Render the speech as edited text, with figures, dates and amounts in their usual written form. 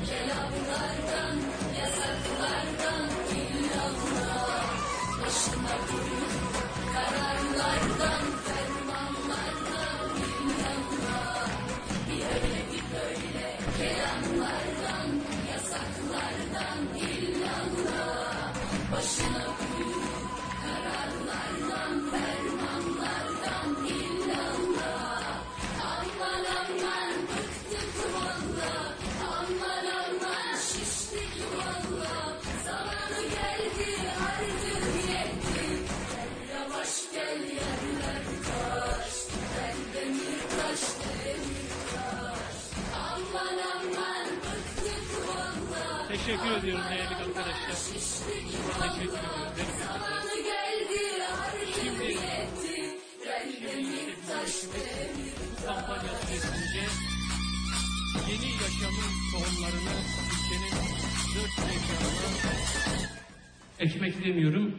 Kelamlardan, yasaklardan illallah. Başına buyruk kararlardan, fermanlardan illallah. Bir öyle bir böyle kelamlardan, yasaklardan illallah. Başına buyruk kararlardan, fermanlardan illallah. Aman aman bıktık valla, aman aman şiştik valla. Zamanı geldi artık yetti, gel yavaş gel yerler taş. Gel demir taş demir taş. Aman aman bıktık valla. Teşekkür ediyorum değerli arkadaşlar. Şiştik valla. Zamanı geldi artık yetti, gel demir taş demir taş. Kampanya süresince yeni yaşamın tohumlarını ülkenin dört bir yanına ekmek demiyorum,